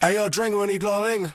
Ayo, drink when he glowing.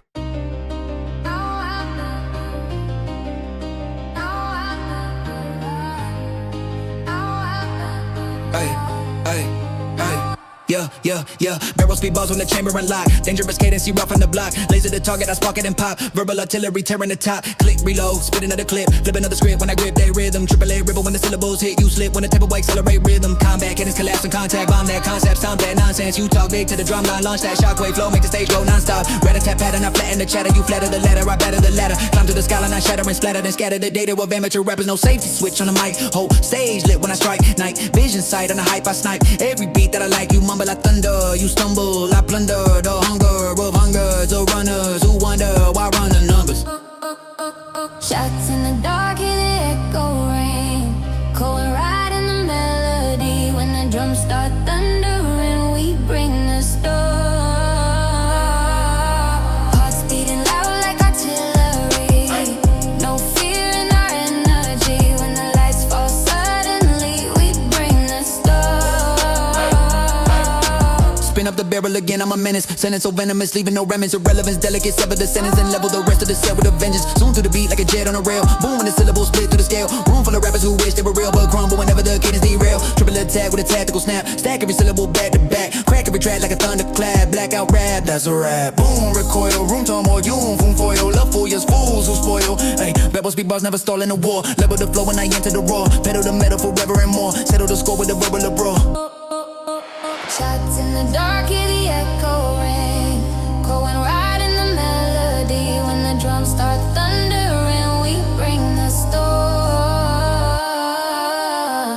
Yeah. Barrel speed balls when the chamber unlocked. Dangerous cadence, you rough on the block. Laser the target, I spark it and pop. Verbal artillery, tearing the top. Click, reload, spit another clip. Flip another script when I grip that rhythm. Triple A ripple when the syllables hit. You slip when the tempo accelerate rhythm. Combat, cadence, collapse, and contact. Bomb that concept, sound that nonsense. You talk big to the drum line. Launch that shockwave flow, make the stage go non-stop. Rat-a-tat pattern, I flatten the chatter. You flatter the ladder, I batter the ladder. Climb to the skyline, I shatter and splatter. Then scatter the data of amateur rappers. No safety switch on the mic. Whole stage lit when I strike. Night vision sight on the hype, I snipe. Every beat that I like, you mumble, I thunder. You stumble, I plunder the hunger of hungers or runners who wonder why run the numbers. Shots in the dark, hear the echo ring. Going right in the melody when the drums start thundering. We bring the storm. Hearts beating loud like artillery. No fear in our energy when the lights fall suddenly. We bring the storm. Spin up the barrel again, I'm a menace. Sentence so venomous, leaving no remnants. Irrelevance, delicate, sever the sentence and level the rest of the set with a vengeance. Zoom through the beat like a jet on a rail. Boom when the syllables split through the scale. Room full of rappers who wish they were real, but crumble whenever the cadence derail. Triple attack with a tactical snap. Stack every syllable back to back. Crack every track like a thunderclap. Blackout rap, that's a rap. Boom, recoil, room turmoil, you boom foil. Love for your fools who spoil. Hey, rebel speed bars never stall in a war. Level the flow when I enter the raw. Pedal the metal forever and more. Settle the score with a verbal brawl. Shots in the dark, hear the echo ring. Going right in the melody when the drums start thundering. We bring the storm.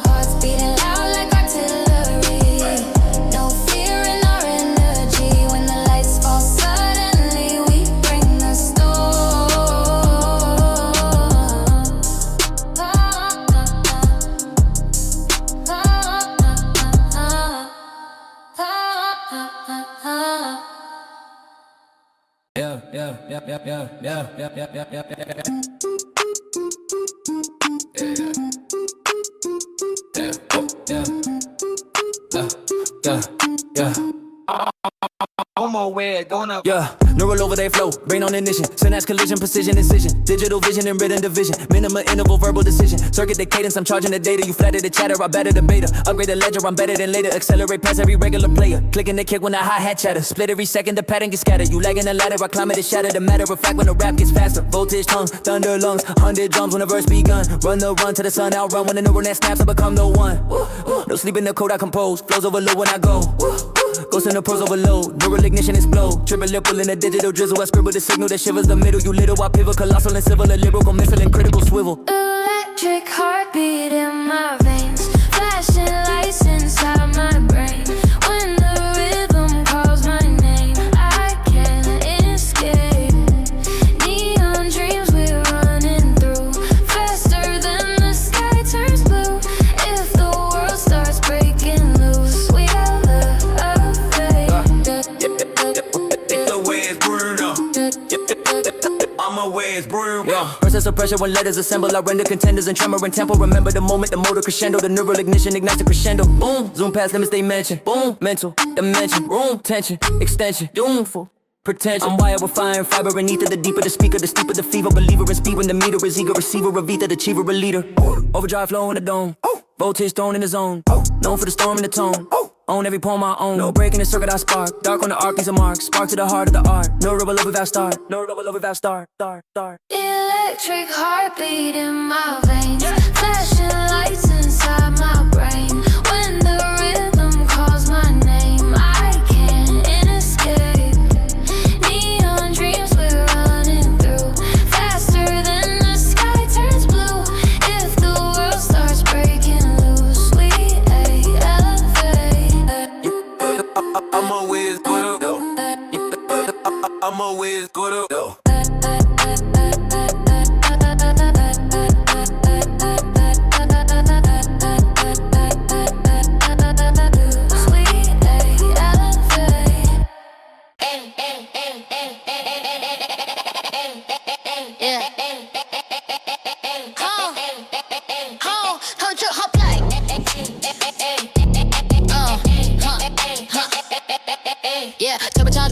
Hearts beating loud like artillery. No fear in our energy when the lights fall suddenly. We bring the storm. Yeah, neural over they flow, brain on ignition, synapse collision, precision, incision, digital vision and written division, minimum interval, verbal decision, circuit the cadence, I'm charging the data, you flatter the chatter, I batter the beta, upgrade the ledger, I'm better than later, accelerate past every regular player, clicking the kick when the hi-hat chatter, split every second, the pattern gets scattered, you lagging the ladder, I climb it, shatter, the matter of fact when the rap gets faster, voltage, tongue, thunder, lungs, 100 drums when the verse begun, run the run to the sun, outrun when the neural net snaps, I become no one, no sleep in the code I compose, flows overload when I go, ghost in the pros overload, neural ignition explode. Triple lipple in a digital drizzle. I scribble the signal that shivers the middle. You little, I pivot, colossal and civil, a lyrical missile and critical swivel. Electric heartbeat in my veins, flashing lights inside my brain. When the rhythm calls my name, I can't escape. Neon dreams we're running through, faster than the sky turns blue. If the world starts breaking loose, we elevate. The way it's brutal. I'm always brutal. Process of pressure when letters assemble. I render contenders and tremor in tempo. Remember the moment, the motor crescendo. The neural ignition ignites the crescendo. Boom, zoom past limits they mention. Boom, mental dimension. Room, tension, extension. Doomful. Pretension. I'm wired with fire and fiber and ether. The deeper the speaker, the steeper the fever. Believer in speed when the meter is eager. Receiver of ether, the achiever, a leader. Overdrive flow in the dome. Voltage thrown in the zone. Known for the storm in the tone. Own every poem I own. No break in the circuit I spark. Dark on the arc, these are marks. Spark to the heart of the art. No rebel love without start. No rebel love without start. Electric heartbeat in my veins, flashing lights inside my brain. When the rhythm calls my name, I can't escape. Neon dreams we're running through, faster than the sky turns blue. If the world starts breaking loose, we elevate. I'm always good though. I'm always good though.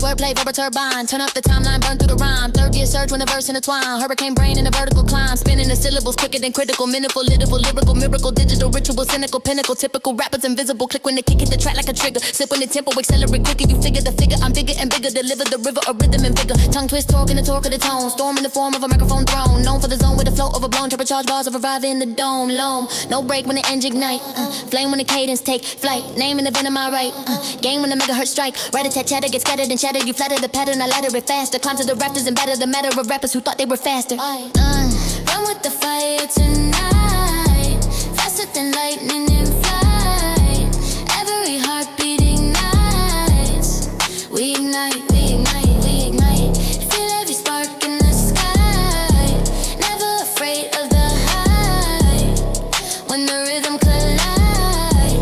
wordplay, verbal turbine. Turn up the timeline, burn through the rhyme. Third gear surge when the verse intertwine. Hurricane brain in a vertical climb. Spinning the syllables quicker than critical. Meaningful, lyrical, miracle, digital, ritual, cynical, pinnacle. Typical rappers invisible. Click when they kick, hit the track like a trigger. Slip when the tempo, accelerate quicker. You figure the figure. I'm bigger and bigger. Deliver the river of rhythm and vigor. Tongue twist, torque in the torque of the tone. Storm in the form of a microphone throne. Known for the zone with the flow overblown. Turbocharged bars of arrive in the dome. Loam. No break when the engine ignite. Flame when the cadence take flight. Name in the venom I write. Game when the megahertz strike. Rat-a-tat chatter gets scattered and shattered. You flatter the pattern, I ladder it faster. Climb to the rafters and batter the matter of rappers who thought they were faster. Run with the fire tonight. Faster than lightning in flight. Every heartbeat ignites. We ignite, we ignite, we ignite. Feel every spark in the sky. Never afraid of the height. When the rhythm collide.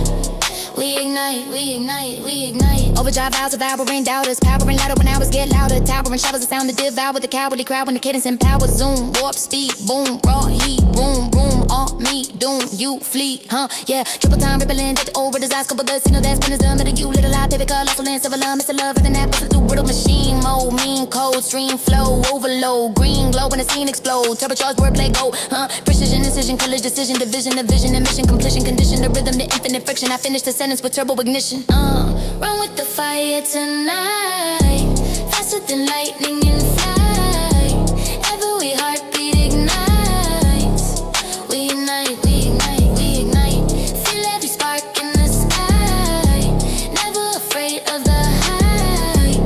We ignite, we ignite, we ignite. Overdrive vows devouring doubters. Powering louder when hours get louder. Towering showers of sound to devour the cowardly crowd when the cadence and power. Zoom, warp speed, boom, raw heat, boom, boom. All me, doom, you flee, huh? Yeah, triple time rippling, just over the eyes, couple the signal that's been as dumb to you. Little eye, baby, girl, also land, silver love, Mr. Love, and then that bustle through riddle machine mode. Mean code, stream flow, overload, green glow when the scene explode. Turbocharged wordplay go, huh? Precision, incision, college decision, division, the vision, and mission, completion, condition, the rhythm, the infinite friction. I finish the sentence with turbo ignition. Run with the fire tonight. Faster than lightning in flight. Every heartbeat ignites. We ignite, we ignite, we ignite. Feel every spark in the sky. Never afraid of the height.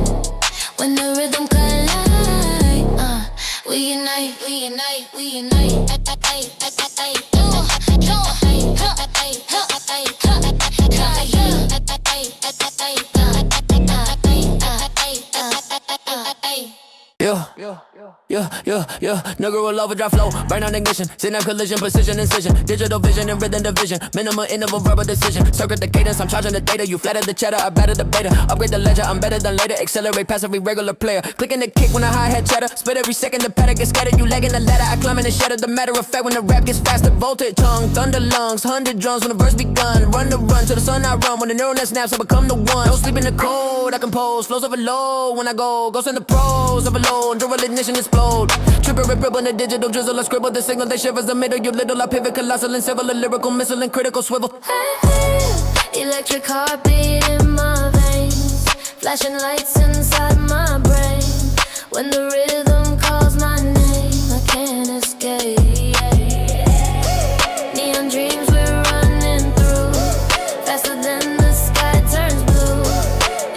When the rhythm collide. We unite, we unite, we unite. Yeah, nigga will overdrive flow, burn on ignition, send out collision, precision, incision, digital vision and rhythm division, minimal interval verbal decision, circuit the cadence, I'm charging the data, you flatter the cheddar, I batter the beta, upgrade the ledger, I'm better than later, accelerate past every regular player, clicking the kick when the hi-hat chatter, spit every second, the pattern gets scattered, you lagging the ladder, I climb in and shatter, the matter of fact when the rap gets faster, voltage, tongue, thunder lungs, 100 drums when the verse begun, run to the sun I run, when the neural net snaps, I become the one, no sleep in the cold, I compose, flows overload, when I go, ghost in the pros, overload, dual ignition explode, triple rip on the digital drizzle, I scribble the signal, they shivers the middle, you little, I pivot, colossal and civil, a lyrical missile and critical swivel. Electric heartbeat in my veins, flashing lights inside my brain. When the rhythm calls my name, I can't escape. Neon dreams we're running through, faster than the sky turns blue.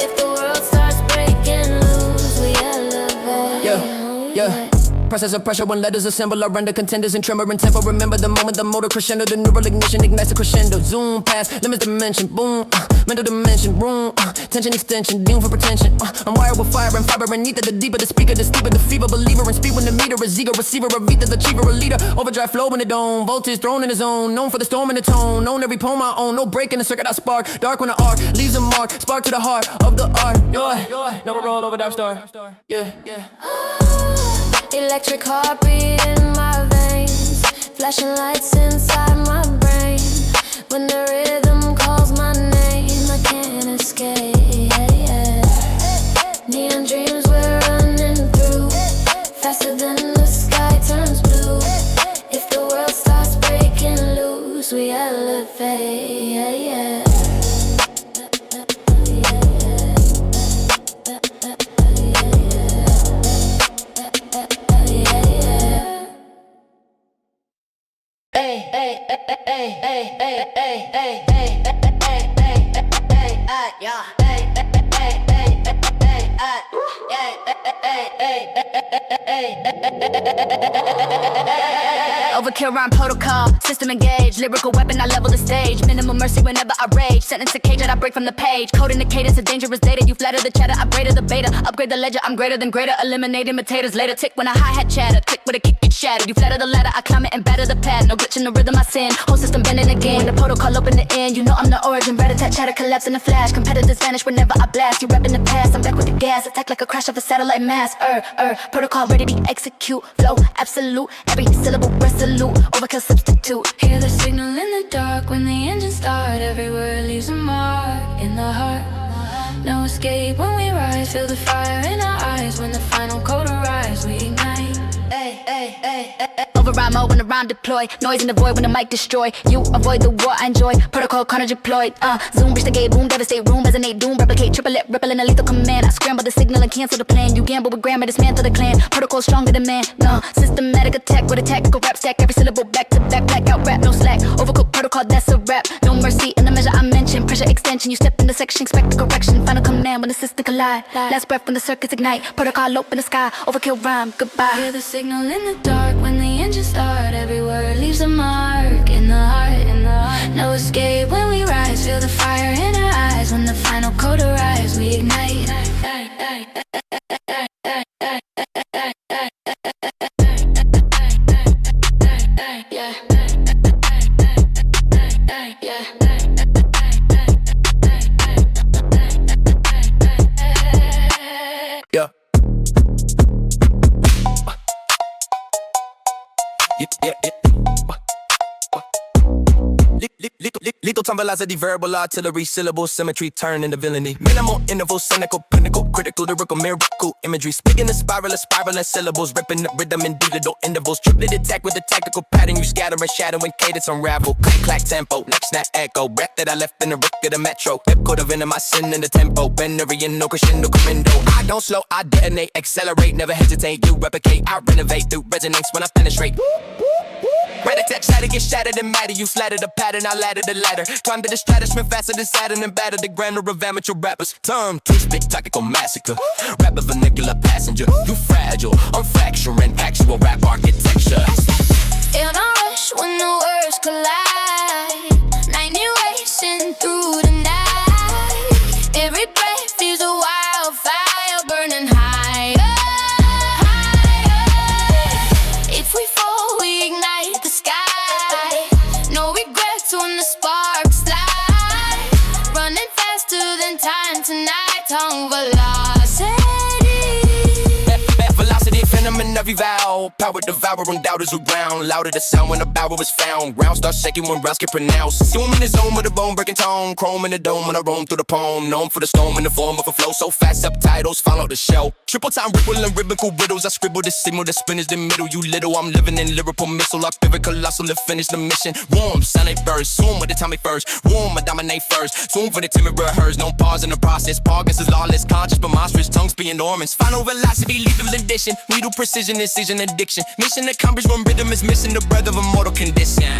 If the world starts breaking loose, we elevate. Yeah. Process of pressure when letters assemble, I render contenders in tremor and tempo. Remember the moment, the motor crescendo, the neural ignition ignites the crescendo. Zoom past limits dimension, boom, mental dimension, room, tension extension, doomed for pretension. I'm wired with fire and fiber, and neither the deeper the speaker, the steeper the fever. Believer in speed when the meter is eager, receiver of ether, the achiever, a leader. Overdrive flow in the dome, voltage thrown in the zone, known for the storm in the tone, known every poem I own, no break in the circuit I spark. Dark when the arc leaves a mark, spark to the heart of the art. Never roll over dark star. Yeah. Electric heartbeat in my veins, flashing lights inside my brain. When the rhythm calls my name, I can't escape. Neon dreams we're running through, faster than the sky turns blue. If the world starts breaking loose, we elevate. Overkill rhyme protocol, system engaged, lyrical weapon, I level the stage. Minimum mercy whenever I rage, sentence to cage that I break from the page. Code in the cadence of dangerous data, you flatter the chatter, I greater the beta. Upgrade the ledger, I'm greater than greater, eliminate imitators later. Tick when a hi-hat chatter, click with a kick get shattered. You flatter the ladder, I climb it and batter the pad. No glitch in the rhythm, I sin, whole system bending again. When the protocol open the end, you know I'm the origin. Rat-a-tat chatter, collapse in a flash. Competitors vanish whenever I blast. You rap in the past, I'm back with the gas. Attack like a crash of a satellite mass. Protocol ready to execute. Flow absolute, every syllable resolute. Overkill substitute. Hear the signal in the dark when the engines start. Every word leaves a mark in the heart. No escape when we rise. Feel the fire in our eyes. When the final code arrives, we ignite. Ay, ay, ay, ay, ay. Override mode when the rhyme deploy. Noise in the void when the mic destroy. You avoid the war I enjoy. Protocol carnage deployed. Zoom, reach the gate, boom, devastate, room, resonate, doom, replicate, triple it, ripple in a lethal command. I scramble the signal and cancel the plan. You gamble with grammar, dismantle the clan. Protocol stronger than man. No, systematic attack with a tactical rap stack. Every syllable back to back, black out rap, no slack. Overcooked protocol, that's a rap. No mercy in the measure I mentioned. Pressure extension, you step in the section, expect the correction. Final command when the system collide. Last breath when the circuits ignite. Protocol open the sky, overkill rhyme, goodbye. Hear the signal in the dark when the engines start. Every word leaves a mark in the heart, in the heart. No escape when we rise. Feel the fire in our eyes. When the final code arrives, we ignite. Yeah. Yeah. Lethal time velocity, verbal artillery, syllable symmetry, turn into villainy. Minimal interval, cynical, pinnacle, critical, lyrical, miracle imagery. Speaking the spiral and syllables, ripping the rhythm in D little intervals. Triplet attack with a tactical pattern, you scatter and shadow when cadence unravel. Click, clack, tempo, next snap, echo. Breath that I left in the rook of the metro. Hip code of venom, I sin in the tempo. Benarian, no crescendo, commando. I don't slow, I detonate, accelerate, never hesitate. You replicate, I renovate through resonance when I penetrate. Rat-a-tat, shatter, get shattered and matter. You flatter the pattern, I ladder the ladder. Climb to the stratosphere faster than Saturn and batter the grammar of amateur rappers. Term too spectacular massacre. Rap a vernacular passenger. You fragile, I'm fracturing actual rap architecture. In a rush when the words collide. 90 racing through the night. Every breath is a wildfire burning higher. If we fall, we ignite the sky. No regrets when the sparks fly. Running faster than time tonight. Tongue velocity. Velocity, venom in every vowel. Power devouring doubters around. Louder the sound when a barrel is found. Ground starts shaking when rounds get pronounced. Zoom in the zone with a bone breaking tone. Chrome in the dome when I roam through the poem. Known for the storm in the form of a flow. So fast subtitles follow the show. Triple time ripple and rhythmical riddles. I scribble the signal that spins the middle. You little, I'm living in lyrical missile. I pivot colossal to finish the mission. Warm, sunny burst. Zoom with the tummy first. Warm, I dominate first. Zoom for the timid rehearse. No pause in the process. Pargas is lawless, conscious but monstrous. Tongues be enormous. Final velocity, lethal addition. Needle precision, incision addiction. Mission accomplished when rhythm is missing the breath of a mortal condition.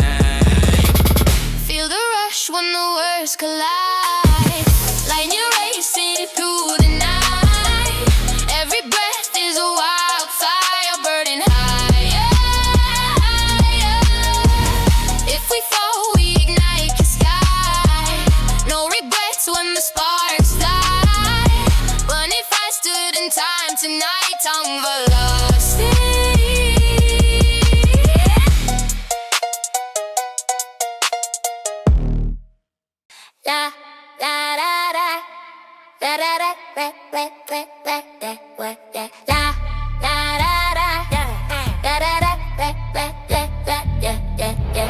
Feel the rush when the words collide. Like you're racing through the night. Every breath is a wildfire burning higher. If we fall, we ignite the sky. No regrets when the sparks fly. Running faster than time tonight. Tongue velocity. Da da da da da da da da da da da da da da da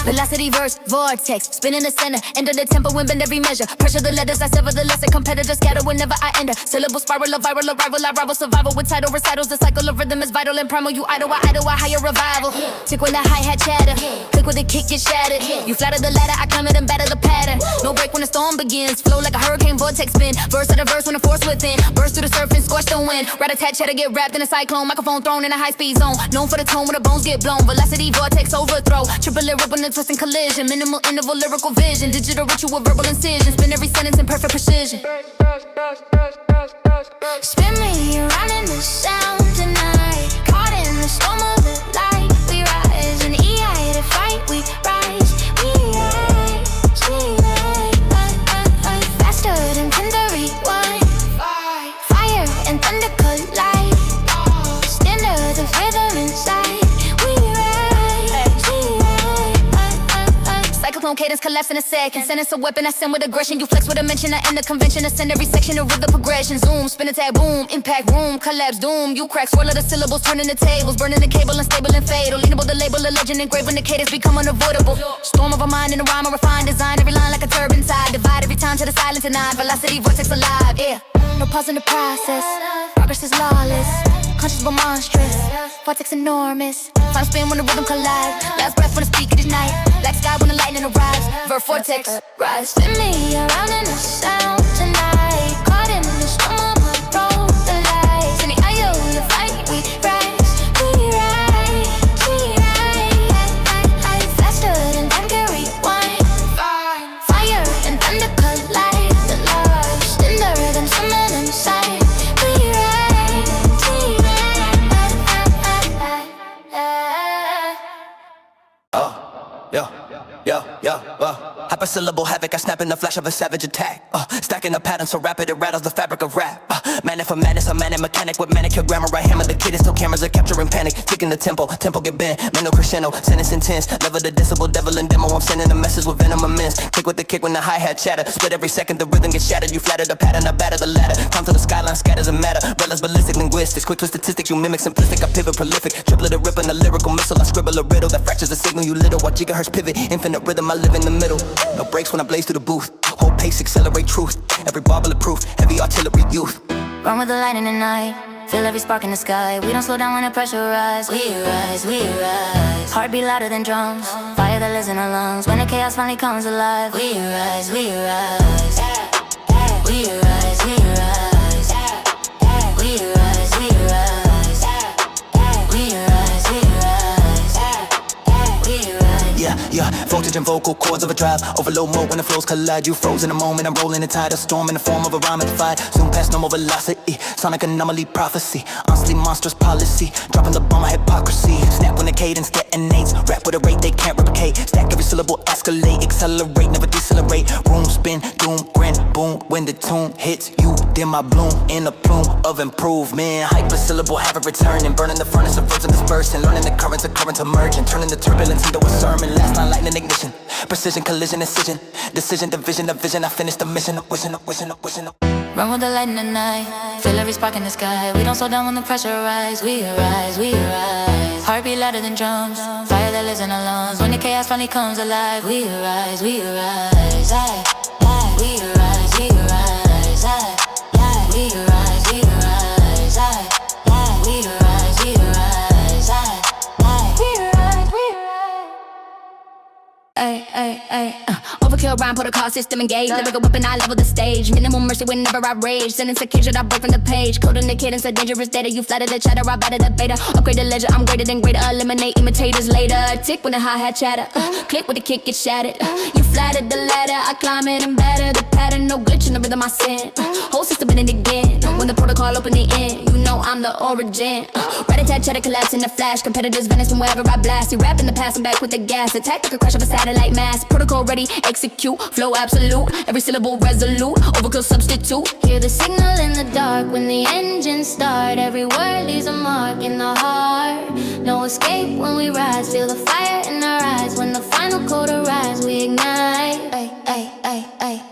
Velocity verse, vortex, spin in the center, enter the tempo and bend every measure. Pressure the letters, I sever the lesser. Competitors scatter whenever I enter. Syllable spiral, a viral arrival, I rival survival with title recitals. The cycle of rhythm is vital and primal. You idle, I higher revival. Tick when the hi-hat chatter, click when the kick gets shattered. You flatter the ladder, I climb it and batter the pattern. No break when the storm begins, flow like a hurricane vortex spin. Verse to the verse when the force within, burst through the surface, scorch the wind. Rat-a-tat, chatter get wrapped in a cyclone. Microphone thrown in a high-speed zone. Known for the tone when the bones get blown. Velocity, vortex, overthrow. Triple it, ripple, and twist and collision. Minimal interval, lyrical vision. Digital ritual, verbal incision. Spin every sentence in perfect precision. spin me around in the sound tonight. Caught in the storm of the light. We rise in EI to fight. We rise, we rise, we rise. Faster than Tinder rewind. Fire and thunder collide. Standard of rhythm inside. We rise, we rise. tone, cadence collapse in a second. Sentence a weapon, I send with aggression. You flex with a mention, I end the convention. Ascend every section of rhythm progression. Zoom, spin attack, boom, impact, room, collapse, doom. You crack, swirl of the syllables, turning the tables, burning the cable, unstable and fatal. Leanable, the label, a legend, engraving the cadence, become unavoidable. Storm of a mind in a rhyme, a refined design. Every line like a turbine side, divide every time to the silence and nine. Velocity, vortex alive, yeah. No pause in the process, progress is lawless. Conscious but monstrous, vortex enormous. Time spin when the rhythm collide. Last breath when the speaker ignite. Black sky when the lightning arrives. Verb vortex rise. Spin me around in the sound tonight. Caught in the storm, I roll the light. Send me ayo, the fight, we rise, we rise, we rise. Faster than time can rewind. Fire and thunder collide. The love, tender than summer inside. We rise, we rise. Hypersyllable havoc, I snap in the flash of a savage attack. Stacking a pattern so rapid it rattles the fabric of rap. Manic for madness, a manic mechanic with manicure grammar. I hammer the kid, still cameras are capturing panic. Ticking the tempo get bent. Mental crescendo, sentence intense. Level the decibel, devil and demo. I'm sending a message with venom immense. Kick with the kick when the hi-hat shatter. Split every second, the rhythm gets shattered. You flatter the pattern, I batter the ladder. Climb to the skyline, scatters a matter. Relentless ballistic linguistics, quick twist statistics. You mimic simplistic, I pivot prolific. Triplet a rip and a lyrical missile. I scribble a riddle that fractures the signal. You little, watch gigahertz pivot. Infinite rhythm, I live in the middle. No breaks when I blaze through the booth. Hold pace, accelerate truth. Every bar bulletproof, heavy artillery youth. Run with the light in the night. Feel every spark in the sky. We don't slow down when the pressure rise. We rise, we rise. Heartbeat louder than drums. Fire that lives in our lungs. When the chaos finally comes alive. We rise, we rise. We rise, we rise. We rise, we rise. We rise, we rise. We rise. Yeah, voltage and vocal cords of a drive. Overload mode when the flows collide. You froze in a moment, I'm rolling the tide. A storm in the form of a rhyme amplified. Zoom past normal velocity. Sonic anomaly prophecy. Honestly monstrous policy. Dropping the bomb of hypocrisy. Snap when the cadence detonates. Rap with a rate they can't replicate. Stack every syllable, escalate. Accelerate, never decelerate. Room spin, doom, grin, boom. When the tune hits you, then my bloom. In a plume of improvement. Hypersyllable have a return. And burning the furnace of verbs and dispersing. Learning the currents emerging. Turning the turbulence into a sermon. Last line, lightning ignition. Precision, collision, incision. Decision, division, a vision. I finished the mission. Wishing. Run with the light in the night. Feel every spark in the sky. We don't slow down when the pressure rise. We rise, we rise. Heartbeat louder than drums. Fire that lives in our lungs. When the chaos finally comes alive. We rise, we rise. We rise, we rise. We rise, we rise. We rise, we rise. We rise, we rise. Ay. Overkill rhyme protocol system engaged. Lyrical weapon, I level the stage. Minimum mercy whenever I rage. Sentence occasion, I break from the page. Coding the cadence, a dangerous data. You flatter the chatter, I batter the beta. Upgrade the ledger, I'm greater than greater. Eliminate imitators later. Tick when the hi-hat chatter. Click with the kick, get shattered. You flattered the ladder, I climb it and batter the pattern. No glitch in the rhythm I send. Whole system in it again. When the protocol open the end, you know I'm the origin. Rat-a-tat, chatter, collapse in the flash. Competitors vanish from wherever I blast. You rap in the past, I'm back with the gas. Attack like a crash of a satellite mass. Protocol ready, execute. Flow absolute, every syllable resolute. Overkill substitute. Hear the signal in the dark when the engines start. Every word leaves a mark in the heart. No escape when we rise. Feel the fire in our eyes. When the final chord arrives, we ignite. Ay.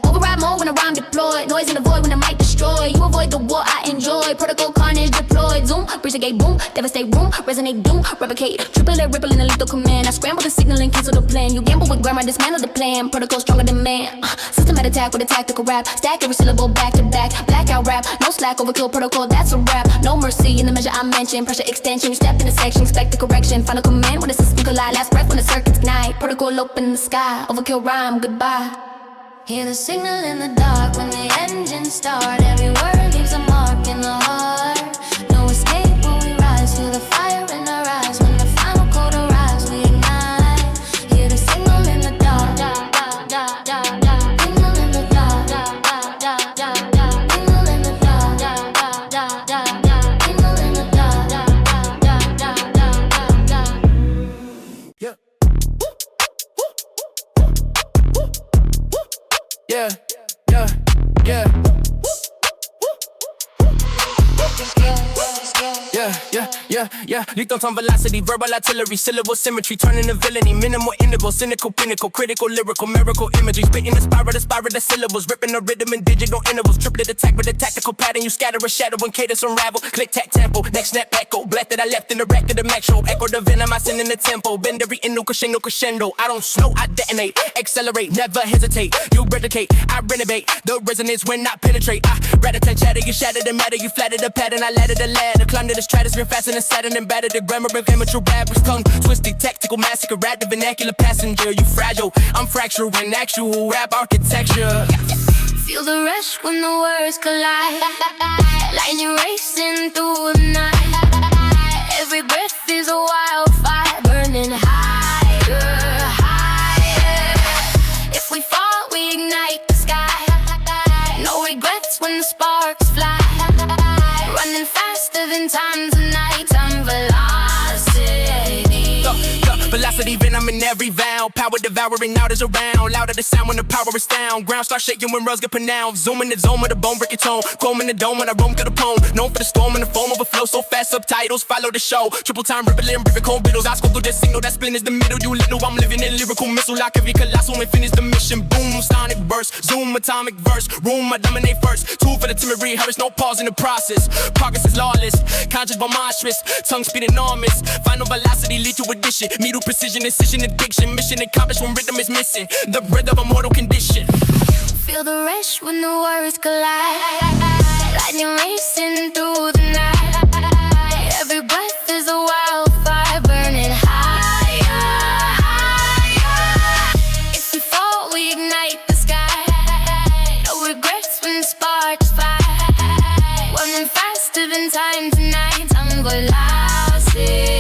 Override mode when the rhyme deployed. Noise in the void when the mic destroyed. You avoid the war I enjoy. Protocol carnage deployed. Zoom, breach the gate, boom. Devastate room, resonate doom, replicate. Triple it, ripple in a lethal command. I scramble the signal and cancel the plan. You gamble with grammar, dismantle the plan. Protocol stronger than man. Systematic attack with a tactical rap. Stack every syllable back to back. Blackout rap, no slack, overkill protocol, that's a rap. No mercy in the measure I mentioned. Pressure extension, you step in the section, expect the correction. Final command when the system collide. Last breath when the circuits ignite. Protocol open in the sky. Overkill rhyme, goodbye. Hear the signal in the dark when the engines start. Every word leaves a mark in the heart. No escape when we rise. Feel the fire in our eyes. When the final chord arrives, we ignite. Hear the signal in the dark. Signal in the dark. Signal in the dark. Signal in the dark. Yeah. Yeah. yeah. Lethal on velocity, verbal artillery, syllable symmetry, turning to villainy, minimal interval, cynical, pinnacle, critical, lyrical, miracle imagery, spitting the spiral of syllables, ripping the rhythm in digital intervals, triplet attack with a tactical pattern, you scatter a shadow and cadence unravel, click, tack, tempo, next snap, echo, black that I left in the rack of the max show, echo the venom I send in the tempo, bend every endo, crescendo, I don't slow, I detonate, accelerate, never hesitate, you replicate, I renovate, the resonance when I penetrate, I rat-a-tat chatter, you shatter the matter, you flatter the pattern, I ladder the ladder, climb to the stratosphere faster than Saturn and batter the grammar and amateur rappers, tongue twisted, tactical massacre, rap the vernacular passenger, you fragile, I'm fractured when actual rap architecture. Feel the rush when the words collide, lightning racing through the night, every breath is a wildfire, burning higher, higher, if we fall we ignite the sky, no regrets when the sparks fly, running faster than time's a nighttime velocity. Velocity, venom in every vow. Power devouring out is around. Louder the sound when the power is down. Ground start shaking when words get pronounced. Zoom in the zone with the bone, break your tone. Chrome in the dome when I roam through the poem. Known for the storm and the foam overflow so fast. Subtitles follow the show. Triple time rippling, ripping cold riddles. I scroll through the signal that splinters the middle. You little, I'm living in lyrical missile. Like every colossal and finish the mission. Boom, sonic burst. Zoom, atomic verse. Room, I dominate first. Tool for the timid rehearse. No pause in the process. Progress is lawless. Conscious but monstrous. Tongue speed enormous. Final velocity lead to addition. Meter precision, incision, addiction. Mission accomplished when rhythm is missing. The breath of a mortal condition. Feel the rush when the words collide, lightning racing through the night, every breath is a wildfire burning higher, higher, if we fall we ignite the sky, no regrets when the sparks fly, running faster than time tonight, I'm velocity.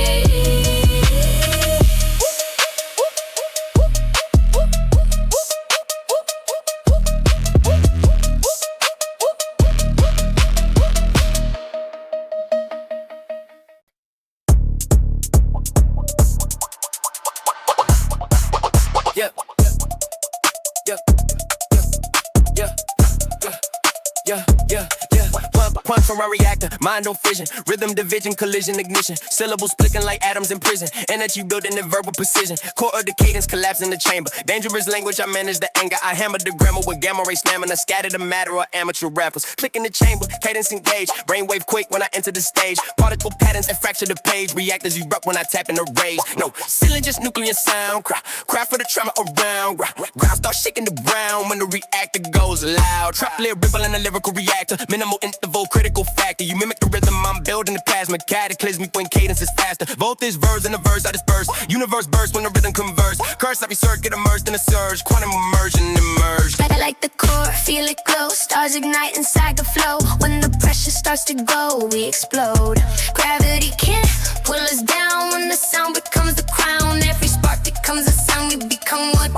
Point from a reactor, mind on fission, rhythm division, collision, ignition, syllables splitting like atoms in prison, energy building in verbal precision, core of the cadence collapse in the chamber, dangerous language, I manage the anger, I hammer the grammar with gamma ray stamina, scatter the matter of amateur rappers, click in the chamber, cadence engage, brainwave quick when I enter the stage, particle patterns and fracture the page, reactors erupt when I tap in the rage, no, ceiling just nuclear sound, cry for the trauma around, ground start shaking the ground when the reactor goes loud, trap layer ripple in a lyrical reactor, minimal interval, critical factor. You mimic the rhythm, I'm building the plasma. Cataclysmic when cadence is faster. Voltage verse in the verse I disperse. Universe burst when the rhythm converse. Curse every circuit get immersed in a surge. Quantum immersion emerge. I like the core, feel it glow. Stars ignite inside the flow. When the pressure starts to go, we explode. Gravity can't pull us down. When the sound becomes the crown, every spark becomes a sound. We become one.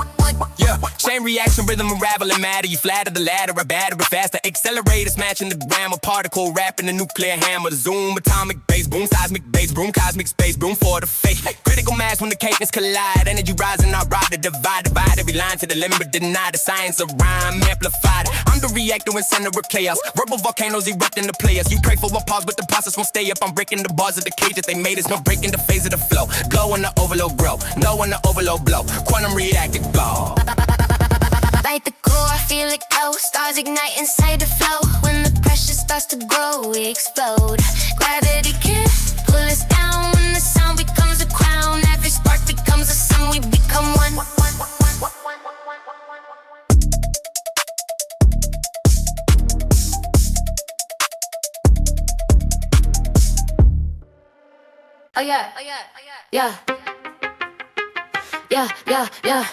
Yeah, chain reaction, rhythm unraveling matter. You flatter the ladder, I batter it faster. Accelerator smashing the grammar, particle rapping the nuclear hammer. Zoom, atomic bass, boom, seismic bass, boom, cosmic space, boom for the fate. Critical mass when the cadence collide. Energy rising, I ride the divide every line to the limit, but deny the science of rhyme amplified. I'm the reactor in center of chaos. Verbal volcanoes erupting the players. You pray for a pause, but the process won't stay up. I'm breaking the bars of the cage that they made. It's no breaking the phase of the flow. Glow when the overload grow, no when the overload blow. Quantum reactor go. Light the core, feel it go. Stars ignite inside the flow. When the pressure starts to grow, we explode. Gravity can't pull us down. When the sound becomes a crown, every spark becomes a sun. We become one. Oh yeah, oh yeah, oh yeah, yeah, yeah, yeah, yeah.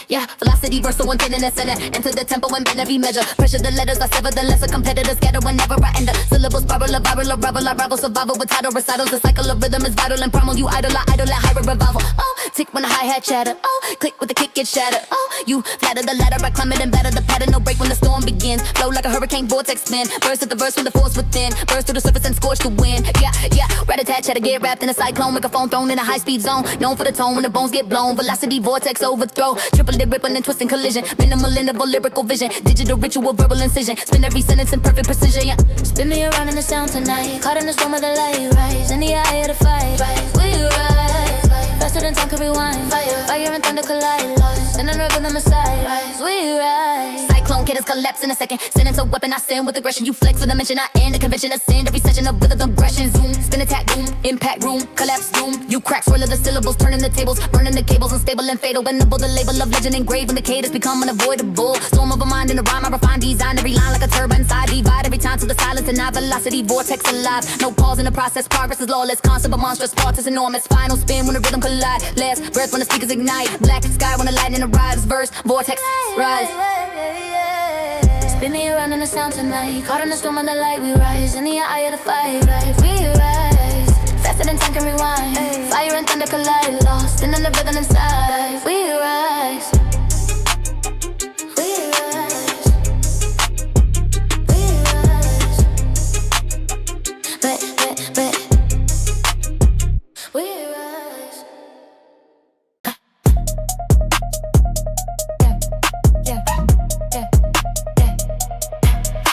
Yeah, velocity verse, the one in the center. Enter the tempo and bend every measure. Pressure the letters, I sever the lesser. Competitors scatter whenever I enter. Syllables spiral, a viral, a rebel, I rival. Survival with title recitals. The cycle of rhythm is vital and primal. You idol, I idol, higher revival. Oh, tick when the hi-hat chatter. Oh, click with the kick get shattered. Oh, you flatter the ladder, I climb it and batter the pattern. No break when the storm begins. Flow like a hurricane vortex spin. Burst at the verse with the force within. Burst through the surface and scorch the wind. Yeah, yeah, rat-a-tat, chatter, get wrapped in a cyclone. Microphone thrown in a high-speed zone. Known for the tone when the bones get blown. Velocity vortex overthrow. Triple lip ripping and twisting collision. Minimal interval lyrical vision. Digital ritual verbal incision. Spin every sentence in perfect precision. Yeah. Spin me around in the sound tonight. Caught in the storm of the light. Rise in the eye of the fight. We rise. Faster than time can rewind. Fire and thunder collide. Lost in the rhythm aside. We rise. Cyclone cadence collapse in a second. Sentence a weapon, I send with aggression. You flex with a mention, I end the convention. Ascend every session of rhythm aggression. Zoom, spin attack, boom, impact room, collapse doom. You crack, swirl of the syllables, turning the tables, burning the cables, unstable and fatal. Winnable, the label of legend engraved when the cadence become unavoidable. Storm of a mind in a rhyme, I refine design every line like a turbine side. Divide every time to the silence and high velocity vortex alive. No pause in the process, progress is lawless. Constant but monstrous, part is enormous. Final spin when the rhythm collide. Last breath when the speakers ignite. Black sky when the lightning arrives. Verse, vortex, rise. Spin me around in the sound tonight. Caught in the storm of the light. We rise in the eye of the fight. We rise. Faster than time can rewind. Fire and thunder collide. Lost in the rhythm inside. We rise. We rise. We rise. We rise.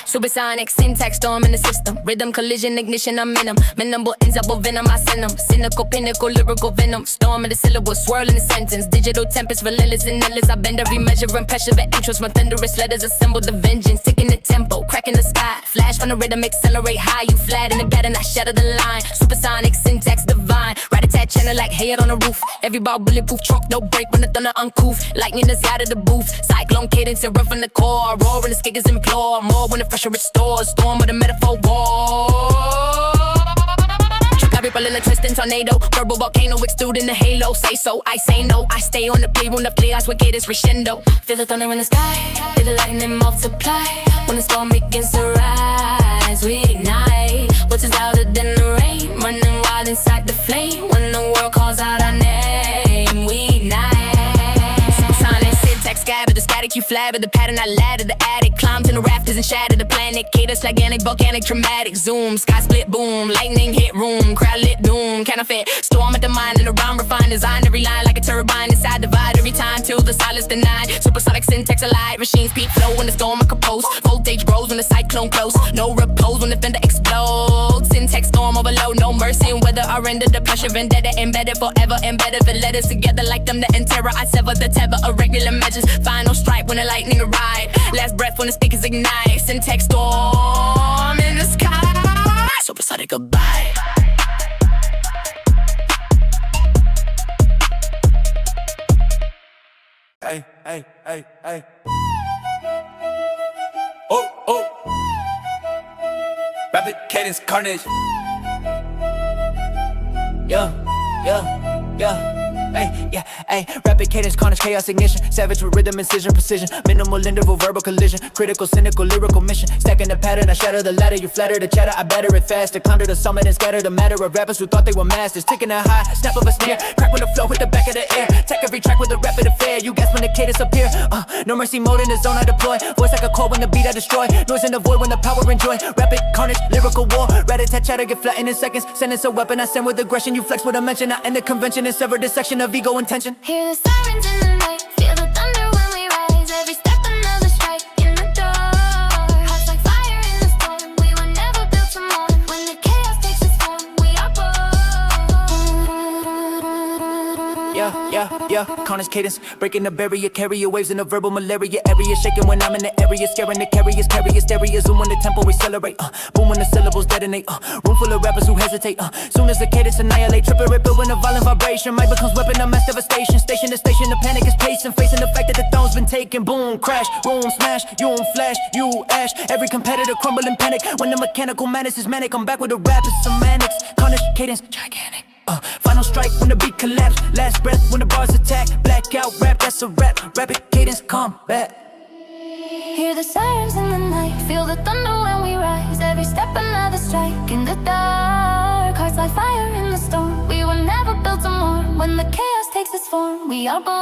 Supersonic syntax storm in the system. Rhythm collision ignition I'm in them. Minimal ends up with venom I send them. Cynical pinnacle lyrical venom. Storm in the syllables swirl in the sentence. Digital tempest relentless and endless. I bend every measure and pressure the interest. When thunderous letters assemble the vengeance. Ticking the tempo, cracking the sky. Flash from the rhythm accelerate high. You flat in the pattern I shatter the line. Supersonic syntax divine. Rat-a-tat channel like head on a roof. Every ball bulletproof truck no break when the thunder uncouth. Lightning is out of the booth. Cyclone cadence and rough in the core. Roaring the skakers implore more when the pressure restores. Storm of the metaphor war. Trap ripple in a twisting tornado. Verbal volcano exude in the halo. Say so, I say no. I stay on the playroom, the playhouse with cadence crescendo. Feel the thunder in the sky. Feel the lightning multiply. When the storm begins to rise, we ignite. What's louder than the rain? Running wild inside the flame. When the world calls out our name, we ignite. Supersonic syntax scatter the static you flabber. The pattern I ladder. The attic climbed in the rafters and shattered the planet. Cadence gigantic, volcanic, dramatic. Zoom, sky split, boom. Lightning hit room, crowd lit doom. Counterfeit, storm at the mind in the rhyme refined. Design every line like a turbine inside divide every time till the silence denied. Supersonic syntax alive. Machines peak flow when the storm I compose. Voltage grows when the cyclone close. No repose when the fender explodes. Syntax storm overload, no mercy in weather. I render the pressure vendetta embedded forever. Embedded the letters together like them the end terror. I sever the tether, irregular measures. Final strike when the lightning arrive. Last breath when the speakers ignite. Syntax storm in the sky. Supersonic goodbye. Hey, hey, hey, hey. Oh, oh. Rapid cadence carnage. Yeah, yeah, yeah. Ay, yeah, ay, rapid cadence, carnage, chaos, ignition. Savage with rhythm, incision, precision. Minimal interval, verbal collision. Critical, cynical, lyrical mission. Stacking the pattern, I shatter the ladder. You flatter the chatter, I batter it faster. Climb to the summit and scatter the matter of rappers who thought they were masters. Ticking a high, snap of a snare. Crack with the flow, hit the back of the air. Take every track with a rapid affair. You guess when the cadence appear. No mercy mode in the zone I deploy. Voice like a core when the beat I destroy. Noise in the void when the power enjoy. Rapid carnage, lyrical war. Rat-a-tat chatter, get flattened in seconds. Sentence a weapon, I send with aggression. You flex with a mention, I end the convention and sever this section of ego intention. Hear the sirens in the night. Feel the thunder when we rise. Every step another strike in the door. Hearts like fire in the storm. We were never built to mourn. When the chaos takes its form, we are born. Yeah, carnage cadence, breaking the barrier, carrier waves in the verbal malaria area, shaking when I'm in the area, scaring the carriers, carry hysteria, zoom when the tempo accelerate, boom when the syllables detonate, room full of rappers who hesitate, soon as the cadence annihilate, tripping, ripple when a violent vibration, might becomes weapon of mass devastation, station to station, the panic is pacing, facing the fact that the throne's been taken, boom, crash, room smash, you on flash, you ash, every competitor crumble in panic, when the mechanical madness is manic, I'm back with the rap, it's semantics, carnage cadence, gigantic. Final strike when the beat collapse. Last breath when the bars attack. Blackout rap, that's a rap. Rapid cadence combat. Hear the sirens in the night. Feel the thunder when we rise. Every step another strike in the dark. Hearts like fire in the storm. We were never built to mourn. When the chaos takes its form, we are born.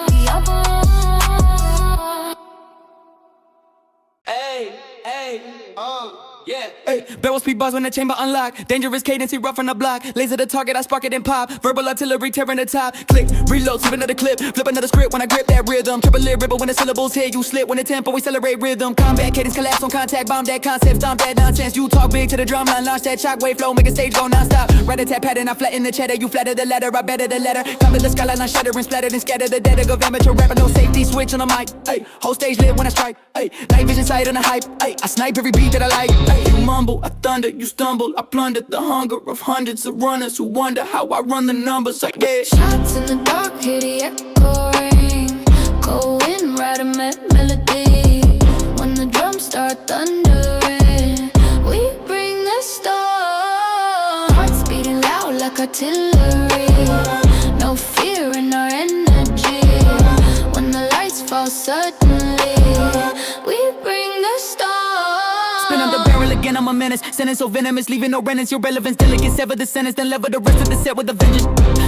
We are born. Yeah, hey, barrel speed bars when the chamber unlock. Dangerous cadence, he rough on the block. Laser the target, I spark it and pop. Verbal artillery tearing the top. Click, reload, flip another clip. Flip another script when I grip that rhythm. Triple lip, ripple when the syllables hit. You slip when the tempo, we accelerate rhythm. Combat cadence, collapse on contact. Bomb that concept, stomp that nonsense. You talk big to the drum line, launch that shockwave flow. Make a stage go non-stop. Rat-a-tat pattern, I flatten the cheddar. You flatter the ladder, I better the letter. Come to the skyline, I shatter and splatter and scatter the dead of amateur rapper. No safety switch on the mic. Ay, whole stage lit when I strike. Ay, night vision sight on the hype. Ay, I snipe every beat that I like. Ay, you mumble, I thunder, you stumble. I plundered the hunger of hundreds of runners who wonder how I run the numbers. Like, yeah. Shots in the dark, hear the echo ring. Go in, write a melody. When the drums start thundering, we bring the storm. Hearts beating loud like artillery. No fear in our energy. When the lights fall suddenly, we bring the storm. Spin on the barrel again, I'm a menace. Sentence so venomous, leaving no remnants. Your relevance till it gets severed the sentence. Then level the rest of the set with a vengeance.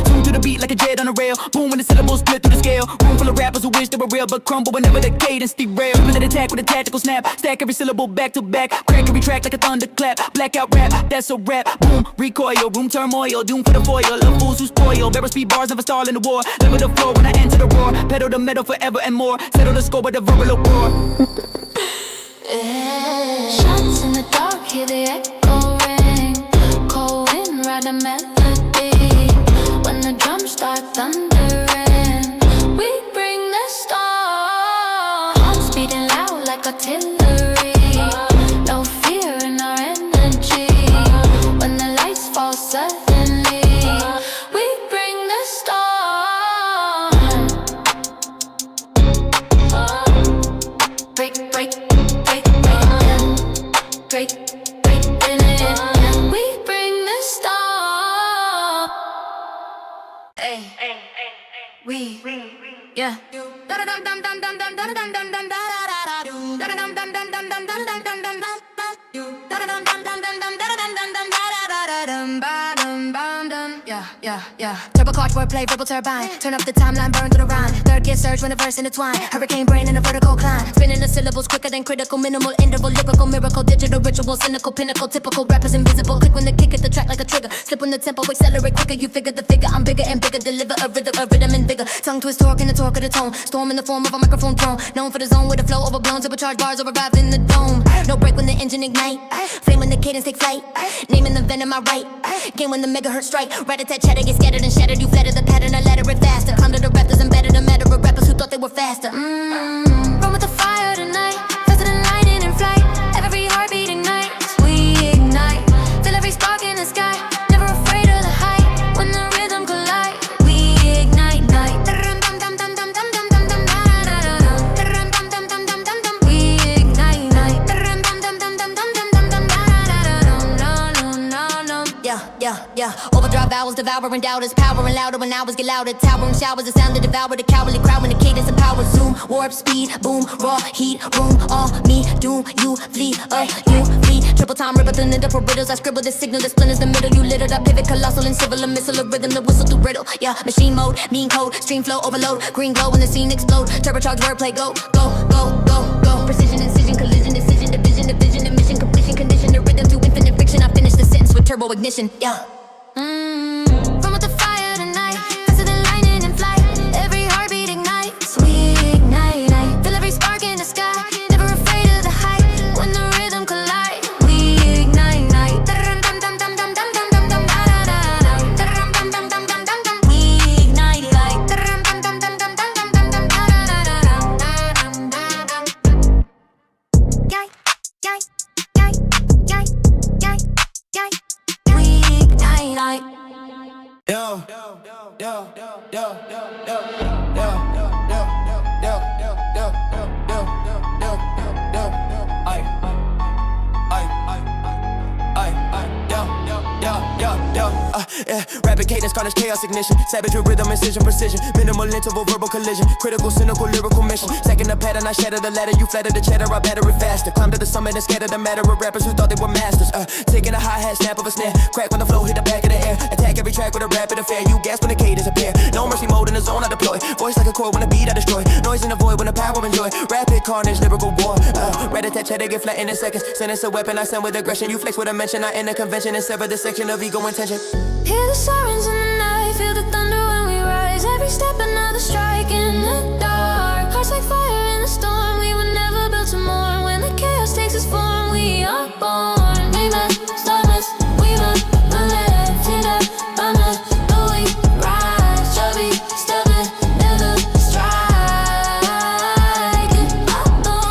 Tune to the beat like a jet on a rail. Boom when the syllables split through the scale. Room full of rappers who wish they were real, but crumble whenever the cadence derail. With an attack with a tactical snap. Stack every syllable back to back. Crack every track like a thunderclap. Blackout rap, that's a rap. Boom, recoil, room turmoil. Doom for the foil, love fools who spoil. Barrel speed bars never stall in the war. Level the floor when I enter the roar. Pedal the metal forever and more. Settle the score with a verbal roar. Shots in the dark, hear the echo ring. Cold wind, write a melody. When the drums start thundering, we bring the storm. Hearts beating loud like artillery. No fear in our energy. When the lights fall suddenly, we bring the storm. Break, break. Break in it, we bring the storm. Hey, we, yeah. Yeah. Turbo clutch, wordplay, verbal turbine. Turn up the timeline, burn through the rhyme. Third gear surge when the verse intertwine. Hurricane brain in a vertical climb. Spinning the syllables quicker than critical. Minimal interval, lyrical, miracle, digital, ritual, cynical, pinnacle. Typical rappers invisible. Click when the kick at the track like a trigger. Slip when the tempo, accelerate quicker. You figure the figure. I'm bigger and bigger. Deliver a rhythm and vigor. Tongue twist, torque in the torque of the tone. Storm in the form of a microphone throne. Known for the zone with the flow overblown. Supercharged bars override in the dome. No break when the engine ignite. Flame when the cadence take flight. Naming the venom I write. Game when the megahertz strike. Rat-a-tat chatter get scattered and shattered. You flatter the pattern, I ladder it faster. Plunder the rappers embedded a matter of rappers who thought they were faster. Run with the fire tonight. Faster than lightning in flight. Every heartbeat ignites. We ignite. Feel every spark in the sky. Never afraid of the height. When the rhythm collide, we ignite. Night. We ignite. Night. Yeah. Overdrive vowels, devouring doubters, powering louder when hours get louder. Towering showers, the sound to devour the cowardly crowd when the cadence of power. Zoom, warp speed, boom, raw heat, room, all me, doom, you flee, you flee. Triple time, ripple through the riddles. I scribble the signal, the splinters, the middle. You littered up, pivot, colossal and civil, a missile, a rhythm, the whistle through riddle. Yeah, machine mode, mean code, stream flow, overload, green glow when the scene explode. Turbocharged wordplay, go. Precision, incision, collision, decision, division, division, emission, completion, condition, the rhythm through infinite friction. I finish the sentence with turbo ignition. Yeah. Run with the fire tonight. Faster than lightning in flight. Every heartbeat ignites. We ignite. Feel every spark in the sky. Never afraid of the height. When the rhythm collide, we ignite. We ignite. Yeah, rapid cadence, carnage, chaos, ignition. Savage with rhythm, incision, precision. Minimal interval, verbal collision. Critical, cynical, lyrical mission. Second the pattern, I shatter the ladder. You flatter the cheddar, I batter it faster. Climb to the summit and scatter the matter of rappers who thought they were masters. Taking a hi-hat, snap of a snare. Crack when the flow hit the back of the air. Attack every track with a rapid affair. You gasp when the cadence appear. No mercy mode in the zone I deploy. Voice like a chord when the beat I destroy. Noise in the void when the power enjoy. Rapid carnage, lyrical war. Rat-a-tat-tat, get flat in a second. Sentence a weapon, I send with aggression. You flex with a mention, I end a convention and sever the section of ego intention. Hear the sirens in the night, feel the thunder when we rise. Every step another strike in the dark. Hearts like fire in the storm, we were never built to mourn. When the chaos takes its form, we are born. We must, stars, we must, live, teared up, bummed, but we rise. Chubby, stubborn, never strike.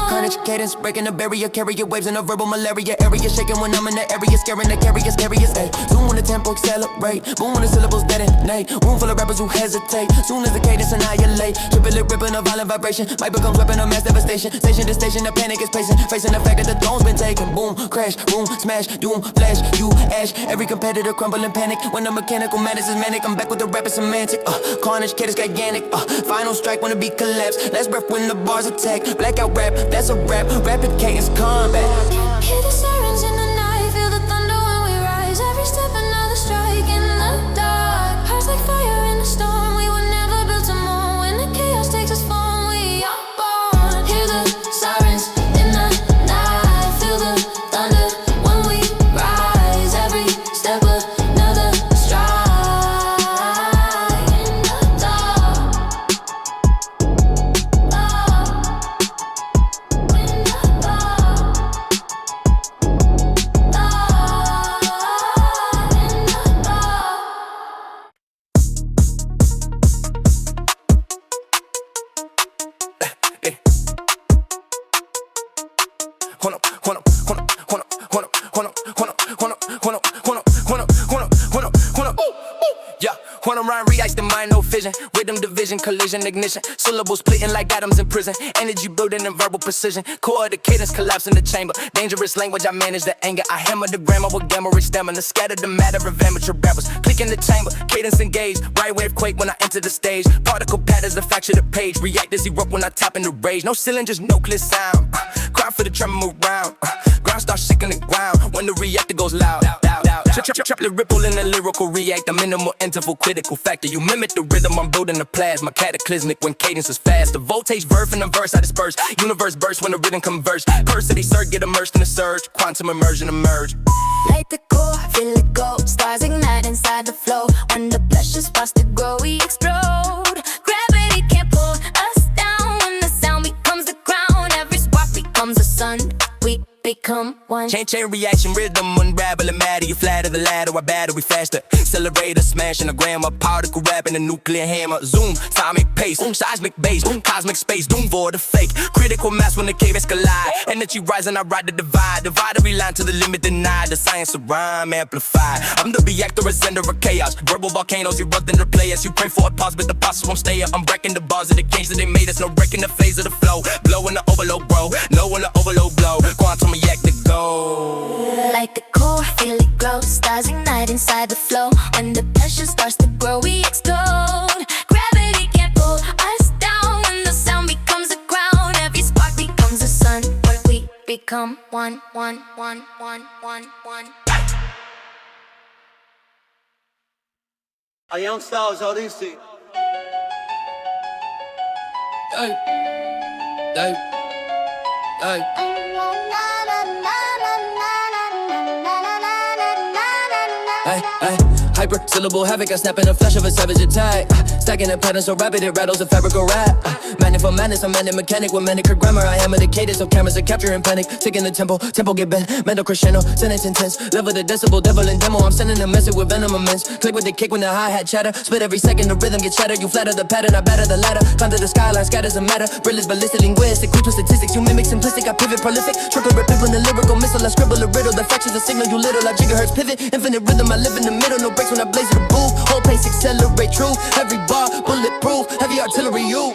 Carnage, cadence, breaking the barrier. Carrier waves in a verbal malaria. Area shaking when I'm in the area. Scaring the carriers, scariest. Zoom when the tempo accelerate. Boom when the syllables detonate. Room full of rappers who hesitate. Soon as the cadence annihilate. Triple lip ripping a violent vibration. Mic becomes weapon of mass devastation. Station to station, the panic is pacing. Facing the fact that the throne's been taken. Boom, crash, boom, smash, doom, flash, you, ash. Every competitor crumble in panic. When the mechanical madness is manic, I'm back with the rapid semantic. Carnage, cadence gigantic. Final strike when the beat collapse. Last breath when the bars attack. Blackout rap, that's a rap. Rapid cadence combat. Hear the sirens in the night, feel the thunder when we rise. Every step another strike in the dark. Hearts like fire in the storm, we were never built to mourn. When the chaos takes its form, we are born. Hear the sirens in the night, feel the thunder when we rise. Every step another strike in the dark. When I'm riding, re-ice the mind, no vision. Rhythm division, collision, ignition. Syllables splitting like atoms in prison. Energy building in verbal precision. Core of the cadence collapse in the chamber. Dangerous language, I manage the anger. I hammer the grammar with gamma rich stamina. Scatter the matter of amateur rappers. Click in the chamber, cadence engaged. Right wave quake when I enter the stage. Particle patterns that fracture the page. React as erupt when I tap in the rage. No ceiling, just no clear sound. Cry for the tremor move round. Ground starts shaking the ground when the reactor goes loud. Triplet ripple in the lyrical react. A minimal interval critical factor. You mimic the rhythm, I'm building the plasma. Cataclysmic when cadence is fast. The voltage verse and the verse I disperse. Universe burst when the rhythm converts. Persody surge, get immersed in the surge. Quantum immersion emerge. Light the core, feel it go. Stars ignite inside the flow. When the pressure starts to grow, we explode. Gravity can't pull us down. When the sound becomes the crown, every spark becomes a sun. We become one. Chain reaction, rhythm unraveling matter. You flatter the ladder, I battery faster. Accelerator smashing a grammar, particle rapping a nuclear hammer. Zoom, seismic pace, seismic bass, cosmic space, doom for the fake. Critical mass when the caves collide. Energy rising, I ride the divide. Divide every line to the limit denied. The science of rhyme amplified. I'm the reactor, ascender of chaos. Verbal volcanoes erupting to play us. You pray for a pause, but the pauses won't stay up. I'm wrecking the bars of the games that they made us. No wrecking the phase of the flow. Blowing the overload, bro. Low in the overload blow. Quantum react to go. Like the core, feel it grow. Stars ignite inside the flow. When the pressure starts to grow, we explode. Gravity can't pull us down. When the sound becomes a crown, every spark becomes a sun. Where we become one. A young stars, all these things. Hey, hey, hey. Ay, hyper syllable havoc, I snap in the flash of a savage attack. Stacking the pattern so rapid it rattles the fabric of rap. Manic for madness, I'm manic mechanic with manic grammar. I hammer the cadence so cameras are capturing panic. Taking the tempo get bent, mental crescendo, sentence intense. Level the decibel, devil in demo. I'm sending a message with venom immense. Click with the kick when the hi-hat chatter. Spit every second, the rhythm gets shattered. You flatter the pattern, I batter the ladder. Climb to the skyline, scatters a matter. Brilliant, ballistic, linguistic, quick with statistics. You mimic simplistic, I pivot prolific. Triple rip when the lyrical missile, I scribble a riddle. The fractions, the signal, you little. I gigahertz pivot, infinite rhythm, I live in the middle. No breaks when I blaze the booth. Whole pace accelerate, true. Every bar, bulletproof, heavy artillery, you.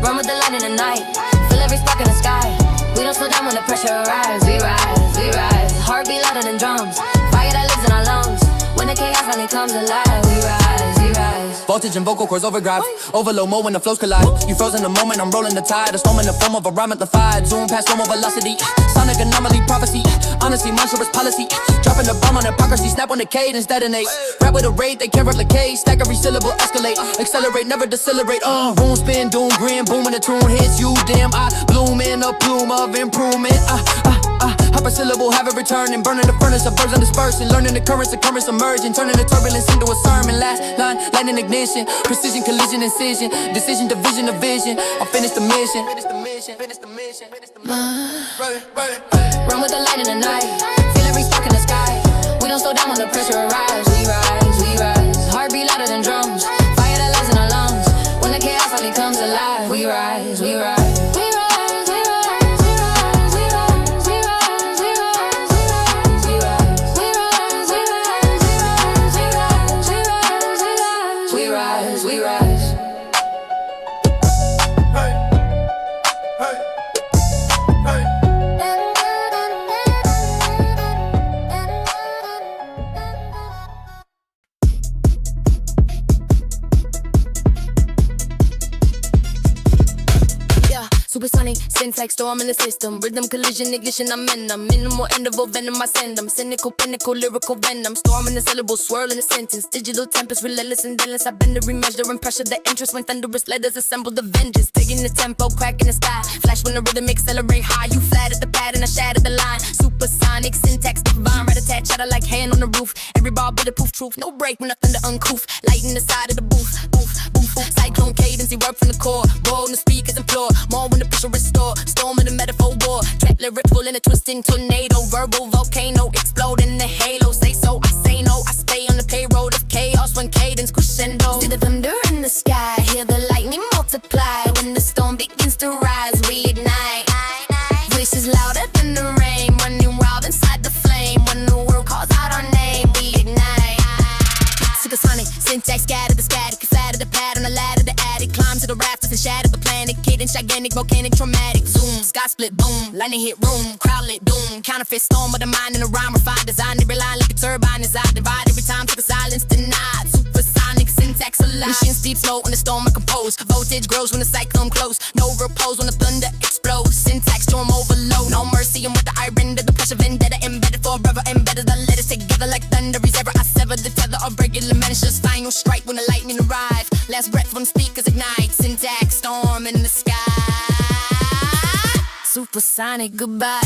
Run with the light in the night. Feel every spark in the sky. We don't slow down when the pressure arrives. We rise. Heartbeat louder than drums. Fire that lives in finally comes alive. We rise, we rise. Voltage and vocal cords overdrive. Overload mode when the flows collide. You frozen the moment, I'm rolling the tide. A storm in the form of a rhyme amplified. Zoom past normal velocity. Sonic anomaly prophecy. Honesty, monstrous policy. Dropping the bomb on hypocrisy. Snap on the cadence, detonate. Rap with a rate, they can't replicate. Stack every syllable, escalate. Accelerate, never decelerate. Room spin, doom, grin, boom when the tune hits you. Damn, I bloom in a plume of improvement. Hyper syllable, have it returning. Burning the furnace, of birds dispersing. Learning the currents emerging. Turning the turbulence into a sermon. Last line, lightning ignition. Precision, collision, incision. Decision, division of vision. I'll finish the mission. Finish the mission. Finish the mission. Finish the mission. Run with the light in the night. Feel every spark in the sky. We don't slow down when the pressure arrives. We rise, we rise. Heartbeat louder than drums. Fire that lives in our lungs. When the chaos finally comes alive. We rise, we rise. Supersonic, syntax, storm in the system. Rhythm, collision, ignition, I'm in them. Minimal interval, venom, I send them. Cynical, pinnacle, lyrical venom. Storming the syllables, swirling the sentence. Digital tempest, relentless and endless. I bend the remeasure and pressure the interest when thunderous letters assemble the vengeance. Taking the tempo, cracking the sky. Flash when the rhythm accelerate high. You flat at the pad and I shatter the line. Supersonic, syntax, divine. Right attached, shatter like hand on the roof. Every bar, bulletproof truth. No break when I thunder uncouth. Lighting the side of the booth. Booth, booth, booth. Cyclone cadence, erupt from the core. Roll in the speakers and floor. More when the pressure restore. Storm in the metaphor war. Trap lyrical in a twisting tornado. Verbal volcano exploding the halo. Say so, I say no. I stay on the payroll of chaos when cadence crescendo. See the thunder in the sky. Hear the lightning multiply. When the storm begins to rise, we ignite. Voices louder than the rain. Running wild inside the flame. When the world calls out our name, we ignite. Supersonic, syntax, scatter the static. Flatter the pad on the ladder, the attic. Climb to the rafters and shatter the planet. Cadence, gigantic, volcanic, traumatic. Zoom, sky split, boom. Lightning hit room, crowd lit, doom. Counterfeit storm with a mind and a rhyme refined. Design every line like a turbine is I divide every time to the silence denied. Supersonic, syntax alive. Machines deep slow when the storm I compose. Voltage grows when the cyclone close. No repose when the thunder explodes. Syntax storm overload. No mercy and with the iron to the pressure vendetta embedded forever. Embedded the letters together like thunder is ever. I sever the tether of regular measures. Final strike when the lightning arrive. Last breath when speakers ignite. Syntax storm in the sky. Supersonic goodbye.